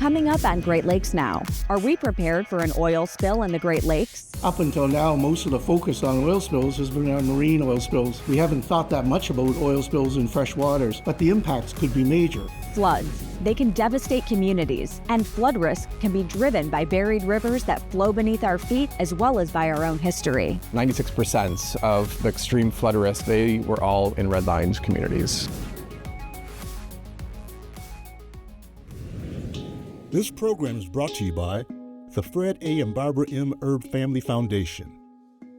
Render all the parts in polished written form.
Coming up on Great Lakes Now, are we prepared for an oil spill in the Great Lakes? Up until now, most of the focus on oil spills has been on marine oil spills. We haven't thought that much about oil spills in fresh waters, but the impacts could be major. Floods. They can devastate communities, and flood risk can be driven by buried rivers that flow beneath our feet as well as by our own history. 96% of the extreme flood risk, they were all in redlined communities. This program is brought to you by the Fred A. and Barbara M. Erb Family Foundation,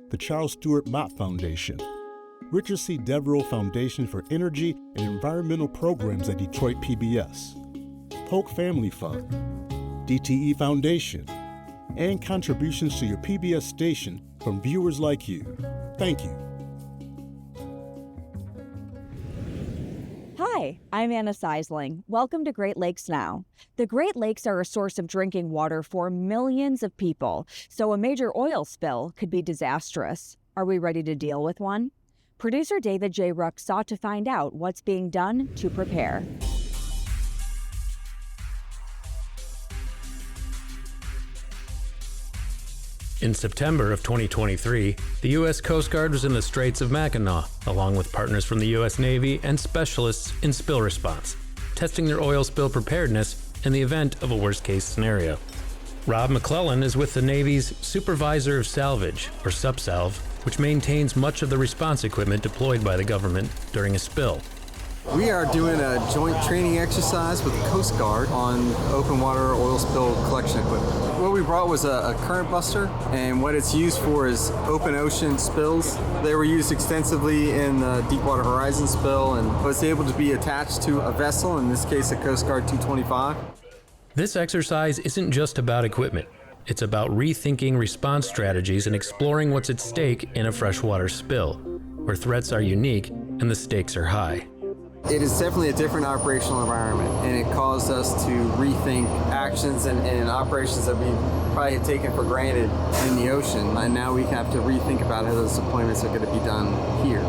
the Charles Stewart Mott Foundation, Richard C. Devereaux Foundation for Energy and Environmental Programs at Detroit PBS, Polk Family Fund, DTE Foundation, and contributions to your PBS station from viewers like you. Thank you. Hi, I'm Anna Seisling. Welcome to Great Lakes Now. The Great Lakes are a source of drinking water for millions of people, so a major oil spill could be disastrous. Are we ready to deal with one? Producer David J. Ruck sought to find out what's being done to prepare. In September of 2023, the U.S. Coast Guard was in the Straits of Mackinac, along with partners from the U.S. Navy and specialists in spill response, testing their oil spill preparedness in the event of a worst-case scenario. Rob McClellan is with the Navy's Supervisor of Salvage, or SUPSALV, which maintains much of the response equipment deployed by the government during a spill. We are doing a joint training exercise with the Coast Guard on open water oil spill collection equipment. What we brought was a current buster, and what it's used for is open ocean spills. They were used extensively in the Deepwater Horizon spill and was able to be attached to a vessel, in this case a Coast Guard 225. This exercise isn't just about equipment. It's about rethinking response strategies and exploring what's at stake in a freshwater spill, where threats are unique and the stakes are high. It is definitely a different operational environment, and it caused us to rethink actions and operations that we probably had taken for granted in the ocean, and now we have to rethink about how those deployments are going to be done here.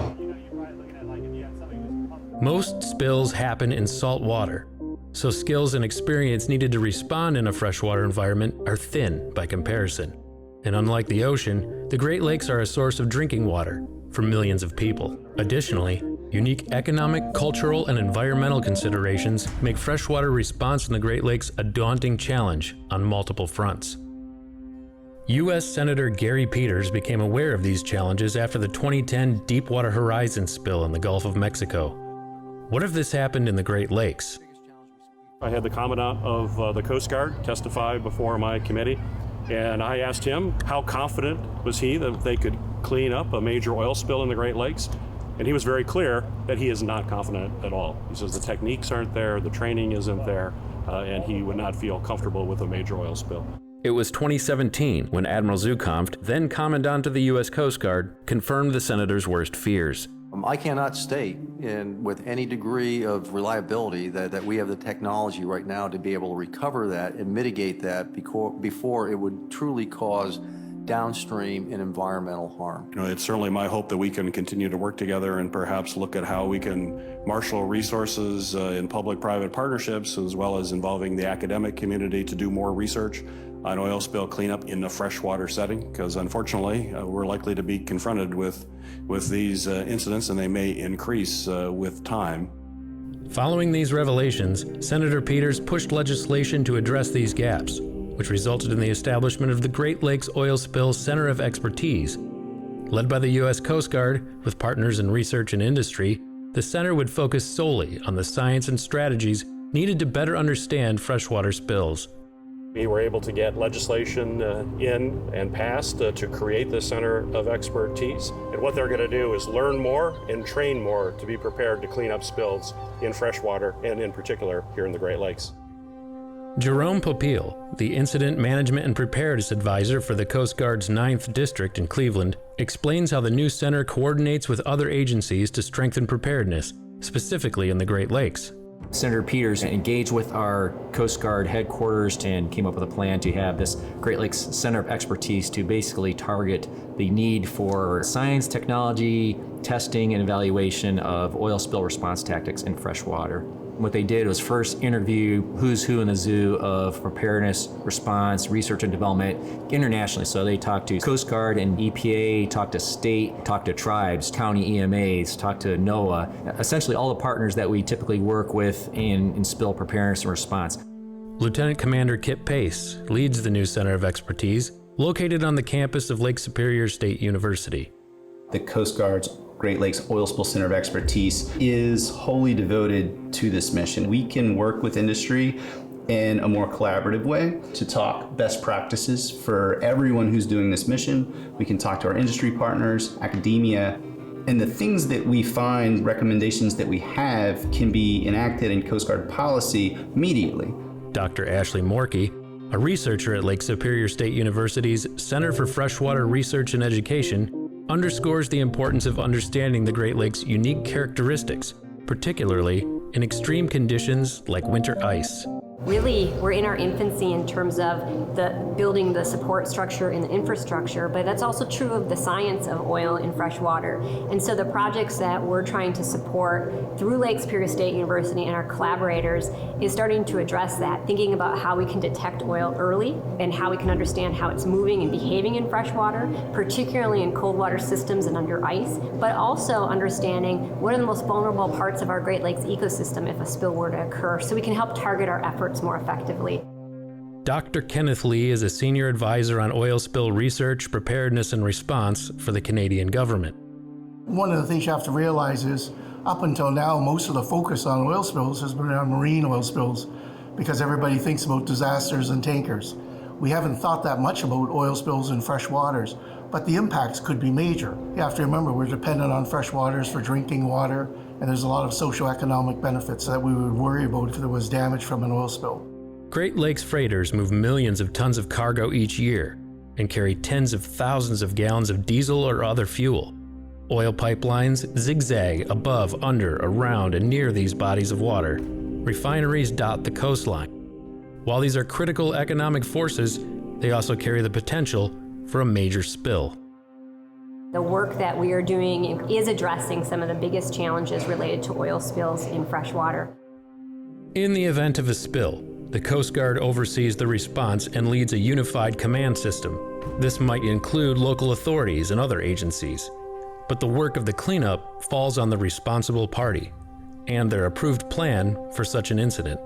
Most spills happen in salt water, so skills and experience needed to respond in a freshwater environment are thin by comparison. And unlike the ocean, the Great Lakes are a source of drinking water for millions of people. Additionally, unique economic, cultural, and environmental considerations make freshwater response in the Great Lakes a daunting challenge on multiple fronts. U.S. Senator Gary Peters became aware of these challenges after the 2010 Deepwater Horizon spill in the Gulf of Mexico. What if this happened in the Great Lakes? I had the Commandant of the Coast Guard testify before my committee, and I asked him how confident was he that they could clean up a major oil spill in the Great Lakes. And he was very clear that he is not confident at all. He says the techniques aren't there, the training isn't there, and he would not feel comfortable with a major oil spill. It was 2017 when Admiral Zukampft, then Commandant of the U.S. Coast Guard, confirmed the senator's worst fears. I cannot state with any degree of reliability that we have the technology right now to be able to recover that and mitigate that before it would truly cause downstream and environmental harm. It's certainly my hope that we can continue to work together and perhaps look at how we can marshal resources in public-private partnerships, as well as involving the academic community to do more research on oil spill cleanup in the freshwater setting, because unfortunately we're likely to be confronted with these incidents, and they may increase with time. Following these revelations, Senator Peters pushed legislation to address these gaps, which resulted in the establishment of the Great Lakes Oil Spill Center of Expertise. Led by the U.S. Coast Guard, with partners in research and industry, the center would focus solely on the science and strategies needed to better understand freshwater spills. We were able to get legislation in and passed to create this Center of Expertise. And what they're going to do is learn more and train more to be prepared to clean up spills in freshwater, and in particular here in the Great Lakes. Jerome Popeil, the Incident Management and Preparedness Advisor for the Coast Guard's 9th District in Cleveland, explains how the new center coordinates with other agencies to strengthen preparedness, specifically in the Great Lakes. Senator Peters engaged with our Coast Guard headquarters and came up with a plan to have this Great Lakes Center of Expertise to basically target the need for science, technology, testing, and evaluation of oil spill response tactics in freshwater. What they did was first interview who's who in the zoo of preparedness, response, research and development internationally. So they talked to Coast Guard and EPA, talked to state, talked to tribes, county EMAs, talked to NOAA, essentially all the partners that we typically work with in spill preparedness and response. Lieutenant Commander Kip Pace leads the new Center of Expertise, located on the campus of Lake Superior State University. The Coast Guard's Great Lakes Oil Spill Center of Expertise is wholly devoted to this mission. We can work with industry in a more collaborative way to talk best practices for everyone who's doing this mission. We can talk to our industry partners, academia, and the things that we find, recommendations that we have, can be enacted in Coast Guard policy immediately. Dr. Ashley Morkey, a researcher at Lake Superior State University's Center for Freshwater Research and Education, underscores the importance of understanding the Great Lakes' unique characteristics, particularly in extreme conditions like winter ice. Really, we're in our infancy in terms of building the support structure and the infrastructure, but that's also true of the science of oil and fresh water. And so the projects that we're trying to support through Lake Superior State University and our collaborators is starting to address that, thinking about how we can detect oil early and how we can understand how it's moving and behaving in fresh water, particularly in cold water systems and under ice, but also understanding what are the most vulnerable parts of our Great Lakes ecosystem if a spill were to occur, so we can help target our efforts more effectively. Dr. Kenneth Lee is a senior advisor on oil spill research, preparedness, and response for the Canadian government. One of the things you have to realize is, up until now, most of the focus on oil spills has been on marine oil spills because everybody thinks about disasters and tankers. We haven't thought that much about oil spills in fresh waters, but the impacts could be major. You have to remember we're dependent on fresh waters for drinking water, and there's a lot of socioeconomic benefits that we would worry about if there was damage from an oil spill. Great Lakes freighters move millions of tons of cargo each year and carry tens of thousands of gallons of diesel or other fuel. Oil pipelines zigzag above, under, around, and near these bodies of water. Refineries dot the coastline. While these are critical economic forces, they also carry the potential for a major spill. The work that we are doing is addressing some of the biggest challenges related to oil spills in fresh water. In the event of a spill, the Coast Guard oversees the response and leads a unified command system. This might include local authorities and other agencies, but the work of the cleanup falls on the responsible party and their approved plan for such an incident.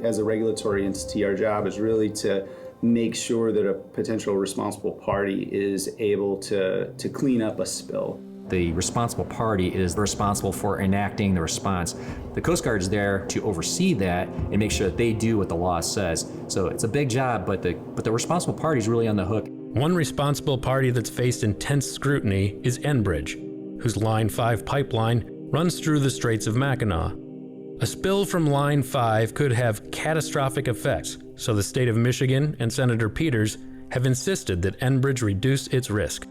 As a regulatory entity, our job is really to make sure that a potential responsible party is able to clean up a spill. The responsible party is responsible for enacting the response. The Coast Guard is there to oversee that and make sure that they do what the law says. So it's a big job, but the responsible party is really on the hook. One responsible party that's faced intense scrutiny is Enbridge, whose Line 5 pipeline runs through the Straits of Mackinac. A spill from Line 5 could have catastrophic effects, so the state of Michigan and Senator Peters have insisted that Enbridge reduce its risk.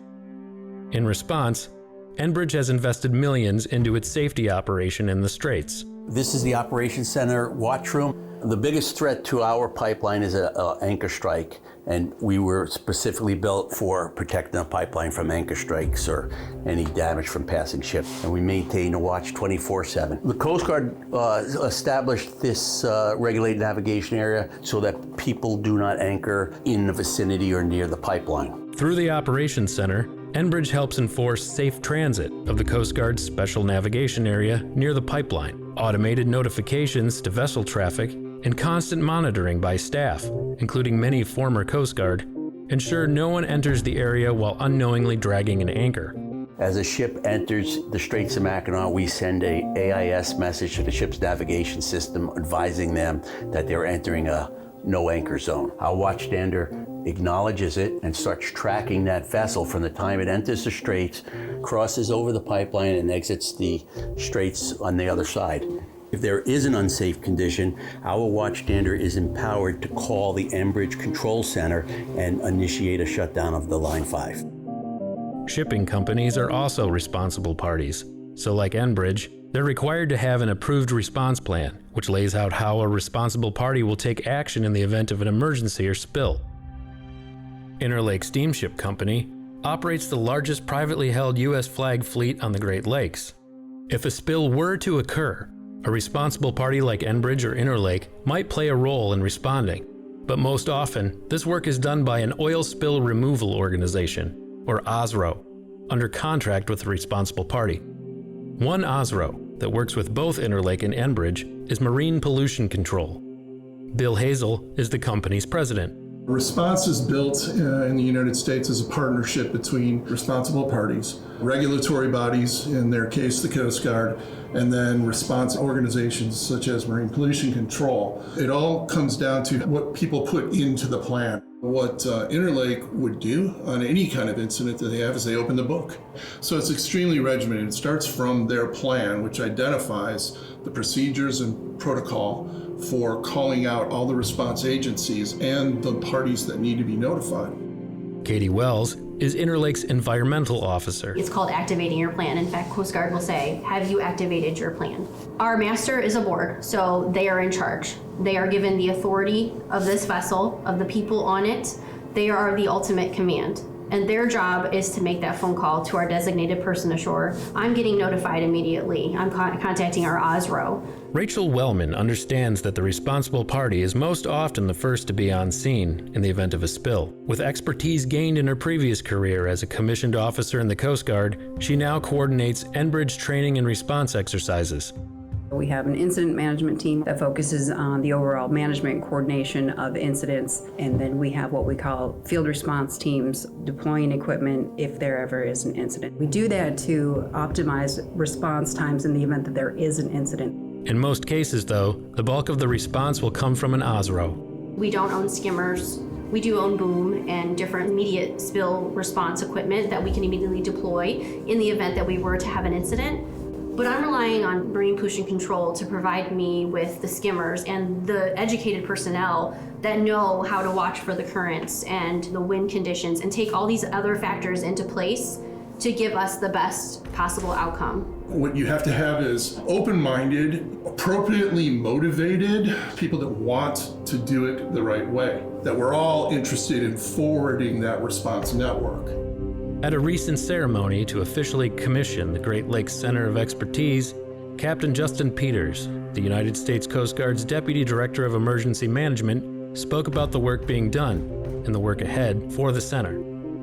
In response, Enbridge has invested millions into its safety operation in the Straits. This is the Operations Center watch room. The biggest threat to our pipeline is an anchor strike, and we were specifically built for protecting the pipeline from anchor strikes or any damage from passing ships, and we maintain a watch 24/7. The Coast Guard established this regulated navigation area so that people do not anchor in the vicinity or near the pipeline. Through the Operations Center, Enbridge helps enforce safe transit of the Coast Guard's special navigation area near the pipeline, automated notifications to vessel traffic, and constant monitoring by staff, including many former Coast Guard, ensure no one enters the area while unknowingly dragging an anchor. As a ship enters the Straits of Mackinac, we send a AIS message to the ship's navigation system advising them that they're entering a no anchor zone. Our watchstander acknowledges it and starts tracking that vessel from the time it enters the Straits, crosses over the pipeline, and exits the Straits on the other side. If there is an unsafe condition, our watchstander is empowered to call the Enbridge Control Center and initiate a shutdown of the Line 5. Shipping companies are also responsible parties, so like Enbridge, they're required to have an approved response plan, which lays out how a responsible party will take action in the event of an emergency or spill. Interlake Steamship Company operates the largest privately held U.S. flag fleet on the Great Lakes. If a spill were to occur, A responsible party like Enbridge or Interlake might play a role in responding, but most often, this work is done by an oil spill removal organization, or OSRO, under contract with the responsible party. One OSRO that works with both Interlake and Enbridge is Marine Pollution Control. Bill Hazel is the company's president. Response is built in the United States as a partnership between responsible parties, regulatory bodies, in their case the Coast Guard, and then response organizations such as Marine Pollution Control. It all comes down to what people put into the plan. What Interlake would do on any kind of incident that they have is they open the book. So it's extremely regimented. It starts from their plan, which identifies the procedures and protocol for calling out all the response agencies and the parties that need to be notified. Katie Wells is Interlake's environmental officer. It's called activating your plan. In fact, Coast Guard will say, have you activated your plan? Our master is a board, so they are in charge. They are given the authority of this vessel, of the people on it. They are the ultimate command. And their job is to make that phone call to our designated person ashore. I'm getting notified immediately. I'm contacting our OSRO. Rachel Wellman understands that the responsible party is most often the first to be on scene in the event of a spill. With expertise gained in her previous career as a commissioned officer in the Coast Guard, she now coordinates Enbridge training and response exercises. We have an incident management team that focuses on the overall management and coordination of incidents, and then we have what we call field response teams deploying equipment if there ever is an incident. We do that to optimize response times in the event that there is an incident. In most cases, though, the bulk of the response will come from an OSRO. We don't own skimmers. We do own boom and different immediate spill response equipment that we can immediately deploy in the event that we were to have an incident. But I'm relying on Marine Pollution Control to provide me with the skimmers and the educated personnel that know how to watch for the currents and the wind conditions and take all these other factors into place to give us the best possible outcome. What you have to have is open-minded, appropriately motivated people that want to do it the right way, that we're all interested in forwarding that response network. At a recent ceremony to officially commission the Great Lakes Center of Expertise, Captain Justin Peters, the United States Coast Guard's Deputy Director of Emergency Management, spoke about the work being done and the work ahead for the center.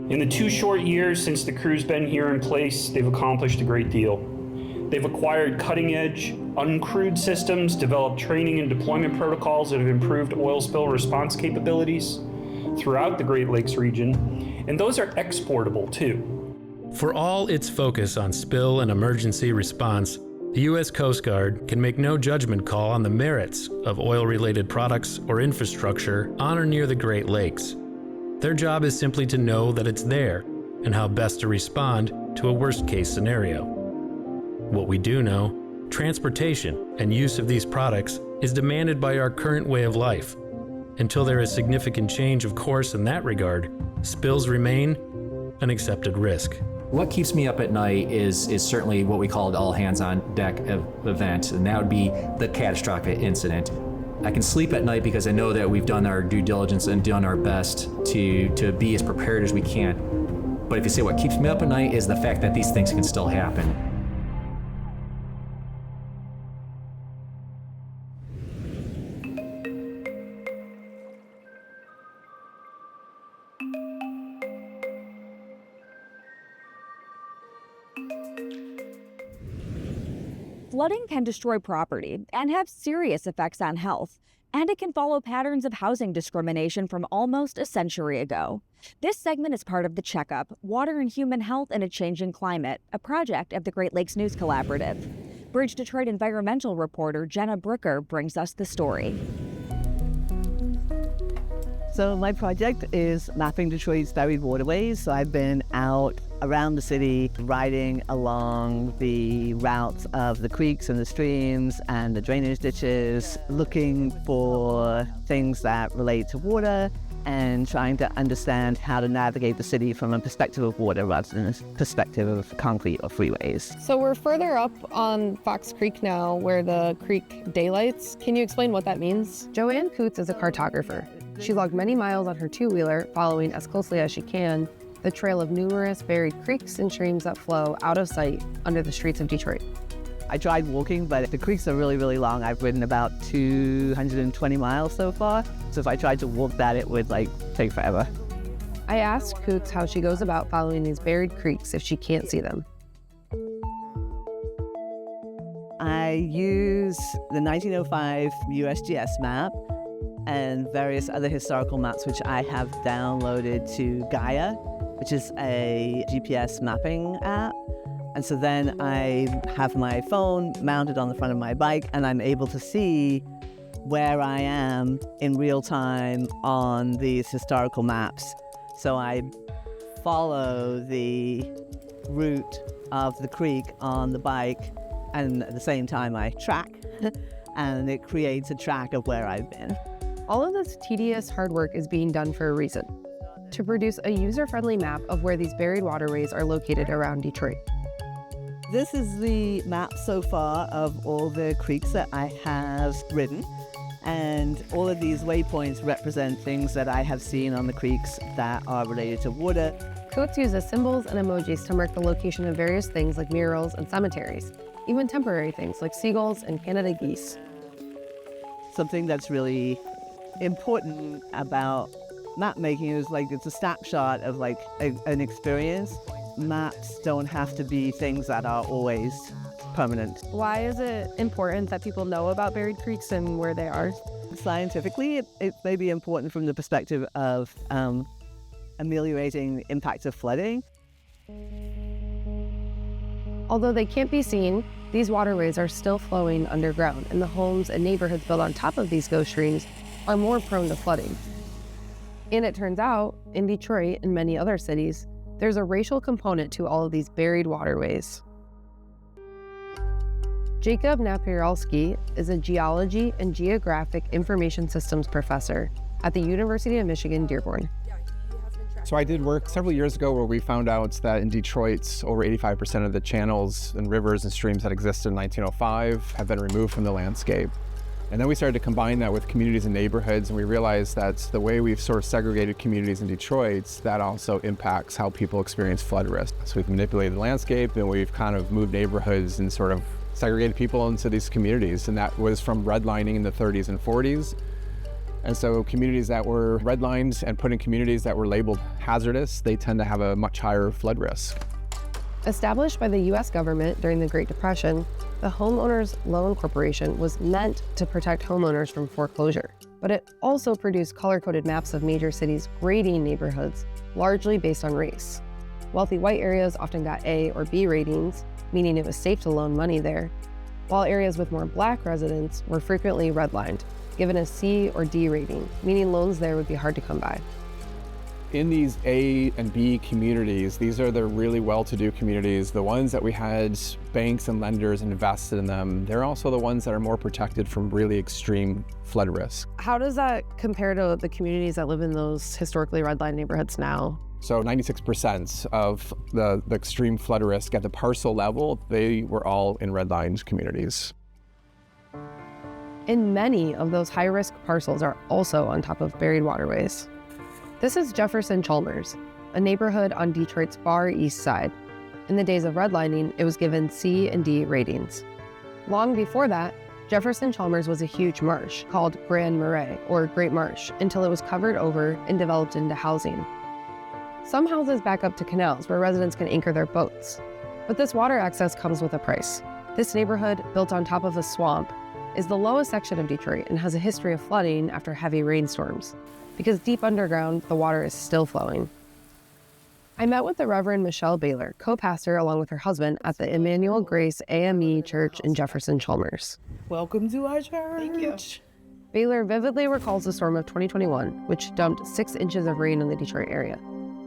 In the 2 short years since the crew's been here in place, they've accomplished a great deal. They've acquired cutting-edge, uncrewed systems, developed training and deployment protocols that have improved oil spill response capabilities throughout the Great Lakes region, and those are exportable too. For all its focus on spill and emergency response, the U.S. Coast Guard can make no judgment call on the merits of oil-related products or infrastructure on or near the Great Lakes. Their job is simply to know that it's there and how best to respond to a worst-case scenario. What we do know, transportation and use of these products is demanded by our current way of life. Until there is significant change of course in that regard, spills remain an accepted risk. What keeps me up at night is certainly what we call an all hands on deck event, and that would be the catastrophic incident. I can sleep at night because I know that we've done our due diligence and done our best to be as prepared as we can. But if you say what keeps me up at night is the fact that these things can still happen. Flooding can destroy property and have serious effects on health, and it can follow patterns of housing discrimination from almost a century ago. This segment is part of The Checkup, Water and Human Health in a Changing Climate, a project of the Great Lakes News Collaborative. Bridge Detroit environmental reporter Jenna Brooker brings us the story. So my project is mapping Detroit's buried waterways. So I've been out around the city, riding along the routes of the creeks and the streams and the drainage ditches, looking for things that relate to water and trying to understand how to navigate the city from a perspective of water rather than a perspective of concrete or freeways. So we're further up on Fox Creek now where the creek daylights. Can you explain what that means? Joanne Coots is a cartographer. She logged many miles on her two-wheeler, following as closely as she can the trail of numerous buried creeks and streams that flow out of sight under the streets of Detroit. I tried walking, but the creeks are really, really long. I've ridden about 220 miles so far. So if I tried to walk that, it would take forever. I asked Coots how she goes about following these buried creeks if she can't see them. I use the 1905 USGS map and various other historical maps, which I have downloaded to Gaia, which is a GPS mapping app. And so then I have my phone mounted on the front of my bike, and I'm able to see where I am in real time on these historical maps. So I follow the route of the creek on the bike, and at the same time I track, and it creates a track of where I've been. All of this tedious hard work is being done for a reason: to produce a user-friendly map of where these buried waterways are located around Detroit. This is the map so far of all the creeks that I have ridden, and all of these waypoints represent things that I have seen on the creeks that are related to water. Coots uses symbols and emojis to mark the location of various things like murals and cemeteries, even temporary things like seagulls and Canada geese. Something that's really important about map making is it's a snapshot of an experience. Maps don't have to be things that are always permanent. Why is it important that people know about buried creeks and where they are? Scientifically, it may be important from the perspective of ameliorating the impact of flooding. Although they can't be seen, these waterways are still flowing underground, and the homes and neighborhoods built on top of these ghost streams are more prone to flooding. And it turns out, in Detroit and many other cities, there's a racial component to all of these buried waterways. Jacob Napieralski is a geology and geographic information systems professor at the University of Michigan, Dearborn. So I did work several years ago where we found out that in Detroit, over 85% of the channels and rivers and streams that existed in 1905 have been removed from the landscape. And then we started to combine that with communities and neighborhoods, and we realized that the way we've sort of segregated communities in Detroit, that also impacts how people experience flood risk. So we've manipulated the landscape, and we've kind of moved neighborhoods and sort of segregated people into these communities. And that was from redlining in the 30s and 40s. And so communities that were redlined and put in communities that were labeled hazardous, they tend to have a much higher flood risk. Established by the U.S. government during the Great Depression, the Homeowners Loan Corporation was meant to protect homeowners from foreclosure, but it also produced color-coded maps of major cities grading neighborhoods, largely based on race. Wealthy white areas often got A or B ratings, meaning it was safe to loan money there, while areas with more black residents were frequently redlined, given a C or D rating, meaning loans there would be hard to come by. In these A and B communities, these are the really well-to-do communities, the ones that we had banks and lenders invested in them. They're also the ones that are more protected from really extreme flood risk. How does that compare to the communities that live in those historically redlined neighborhoods now? So 96% of the extreme flood risk at the parcel level, they were all in redlined communities. And many of those high-risk parcels are also on top of buried waterways. This is Jefferson Chalmers, a neighborhood on Detroit's far east side. In the days of redlining, it was given C and D ratings. Long before that, Jefferson Chalmers was a huge marsh called Grand Marais, or Great Marsh, until it was covered over and developed into housing. Some houses back up to canals where residents can anchor their boats. But this water access comes with a price. This neighborhood, built on top of a swamp, is the lowest section of Detroit and has a history of flooding after heavy rainstorms, because deep underground, the water is still flowing. I met with the Reverend Michelle Baylor, co-pastor along with her husband at the Emmanuel Grace AME Church in Jefferson Chalmers. Welcome to our church. Thank you. Baylor vividly recalls the storm of 2021, which dumped 6 inches of rain in the Detroit area.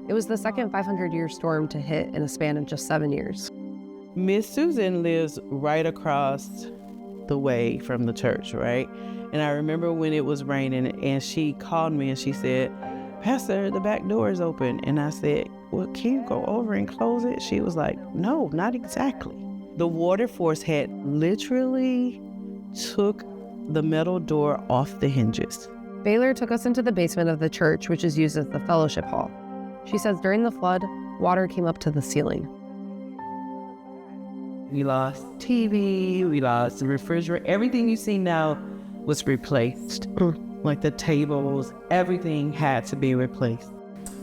It was the second 500-year storm to hit in a span of just 7 years. Miss Susan lives right across the way from the church, right? And I remember when it was raining and she called me and she said, "Pastor, the back door is open." And I said, "Well, can you go over and close it?" She was like, "No, not exactly." The water force had literally took the metal door off the hinges. Baylor took us into the basement of the church, which is used as the fellowship hall. She says during the flood, water came up to the ceiling. We lost TV, we lost the refrigerator. Everything you see now was replaced. Like the tables, everything had to be replaced.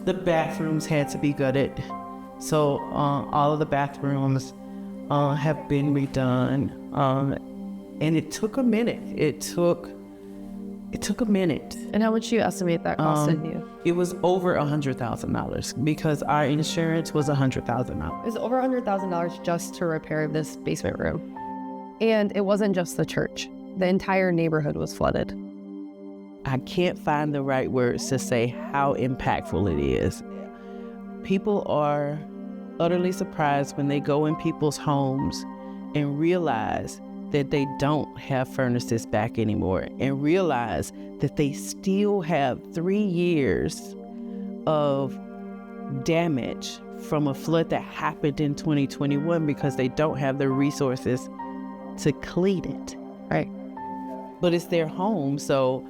The bathrooms had to be gutted. So all of the bathrooms have been redone. And it took a minute. It took a minute. And how much do you estimate that costed you? It was over $100,000 because our insurance was $100,000. It was over $100,000 just to repair this basement room. And it wasn't just the church. The entire neighborhood was flooded. I can't find the right words to say how impactful it is. People are utterly surprised when they go in people's homes and realize that they don't have furnaces back anymore, and realize that they still have 3 years of damage from a flood that happened in 2021 because they don't have the resources to clean it. Right. But it's their home, so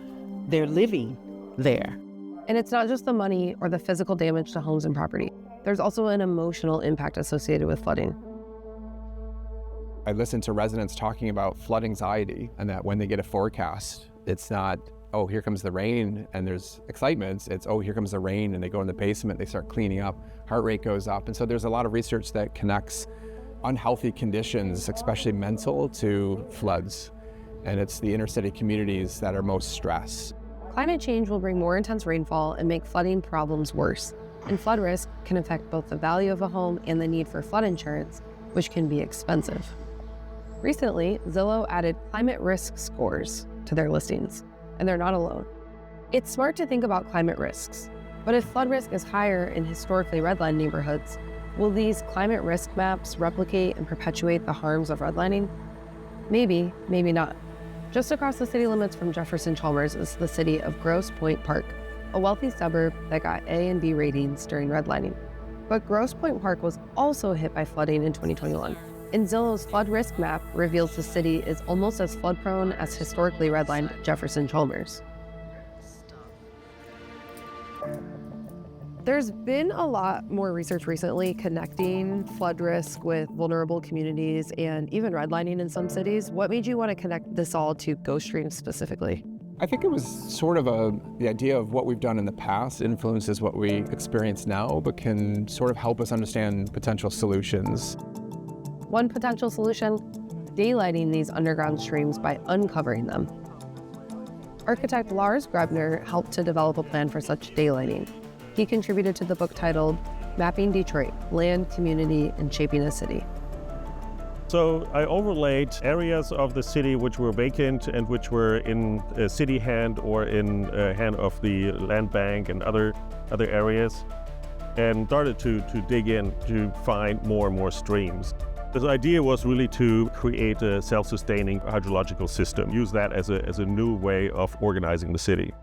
they're living there. And it's not just the money or the physical damage to homes and property. There's also an emotional impact associated with flooding. I listen to residents talking about flood anxiety, and that when they get a forecast, it's not, oh, here comes the rain and there's excitement. It's, oh, here comes the rain, and they go in the basement, they start cleaning up, heart rate goes up. And so there's a lot of research that connects unhealthy conditions, especially mental, to floods. And it's the inner city communities that are most stressed. Climate change will bring more intense rainfall and make flooding problems worse. And flood risk can affect both the value of a home and the need for flood insurance, which can be expensive. Recently, Zillow added climate risk scores to their listings, and they're not alone. It's smart to think about climate risks, but if flood risk is higher in historically redlined neighborhoods, will these climate risk maps replicate and perpetuate the harms of redlining? Maybe, maybe not. Just across the city limits from Jefferson Chalmers is the city of Grosse Pointe Park, a wealthy suburb that got A and B ratings during redlining. But Grosse Pointe Park was also hit by flooding in 2021. And Zillow's flood risk map reveals the city is almost as flood prone as historically redlined Jefferson Chalmers. There's been a lot more research recently connecting flood risk with vulnerable communities and even redlining in some cities. What made you want to connect this all to Ghost Streams specifically? I think it was sort of the idea of what we've done in the past influences what we experience now, but can sort of help us understand potential solutions. One potential solution, daylighting these underground streams by uncovering them. Architect Lars Grebner helped to develop a plan for such daylighting. He contributed to the book titled Mapping Detroit, Land, Community, and Shaping a City. So I overlaid areas of the city which were vacant and which were in city hand or in hand of the land bank and other areas, and started to dig in to find more and more streams. The idea was really to create a self-sustaining hydrological system, use that as a new way of organizing the city.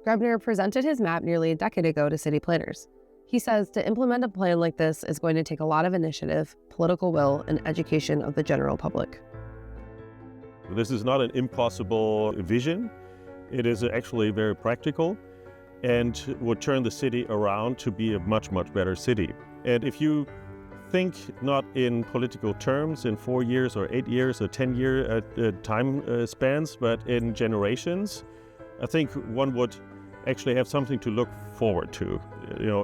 Grebner presented his map nearly a decade ago to city planners. He says to implement a plan like this is going to take a lot of initiative, political will, and education of the general public. This is not an impossible vision. It is actually very practical and would turn the city around to be a much, much better city. And if you think not in political terms, in 4 years or 8 years or 10-year time spans, but in generations, I think one would actually have something to look forward to,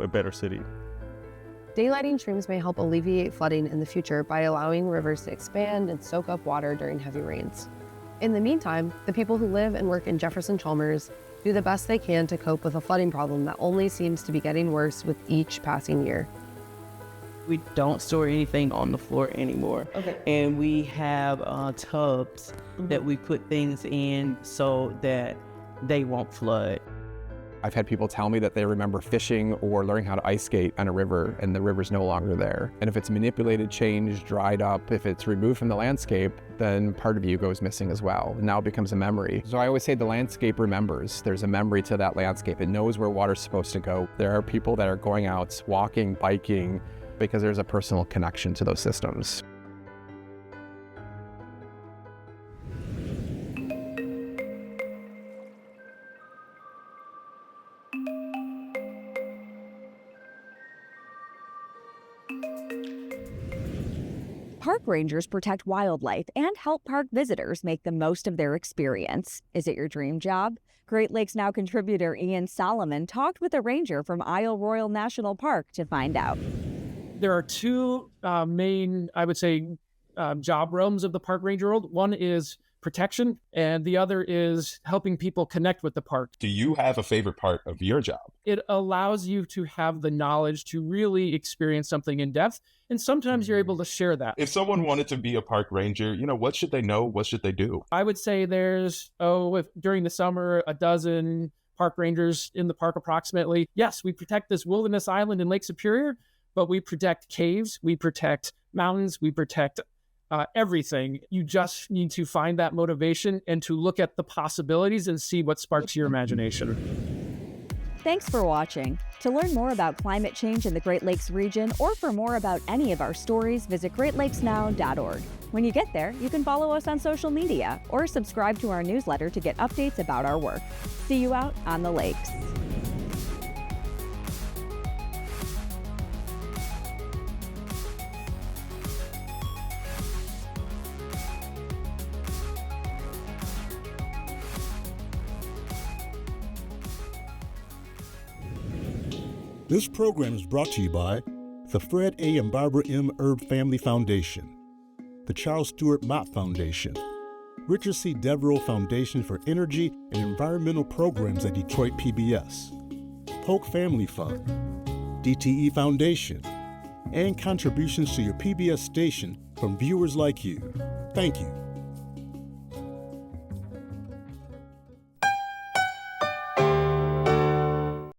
a better city. Daylighting streams may help alleviate flooding in the future by allowing rivers to expand and soak up water during heavy rains. In the meantime, the people who live and work in Jefferson Chalmers do the best they can to cope with a flooding problem that only seems to be getting worse with each passing year. We don't store anything on the floor anymore. Okay. And we have tubs that we put things in so that they won't flood. I've had people tell me that they remember fishing or learning how to ice skate on a river, and the river's no longer there. And if it's manipulated, changed, dried up, if it's removed from the landscape, then part of you goes missing as well. Now it becomes a memory. So I always say the landscape remembers. There's a memory to that landscape. It knows where water's supposed to go. There are people that are going out, walking, biking, because there's a personal connection to those systems. Park rangers protect wildlife and help park visitors make the most of their experience. Is it your dream job? Great Lakes Now contributor Ian Solomon talked with a ranger from Isle Royale National Park to find out. There are two main, I would say, job realms of the park ranger world. One is protection, and the other is helping people connect with the park. Do you have a favorite part of your job? It allows you to have the knowledge to really experience something in depth, and sometimes you're able to share that. If someone wanted to be a park ranger, what should they know? What should they do? I would say there's, if during the summer, a dozen park rangers in the park approximately. Yes, we protect this wilderness island in Lake Superior, but we protect caves, we protect mountains, we protect everything. You just need to find that motivation and to look at the possibilities and see what sparks your imagination. Thanks for watching. To learn more about climate change in the Great Lakes region or for more about any of our stories, visit greatlakesnow.org. When you get there, you can follow us on social media or subscribe to our newsletter to get updates about our work. See you out on the lakes. This program is brought to you by the Fred A. and Barbara M. Erb Family Foundation, the Charles Stewart Mott Foundation, Richard C. Devereaux Foundation for Energy and Environmental Programs at Detroit PBS, Polk Family Fund, DTE Foundation, and contributions to your PBS station from viewers like you. Thank you.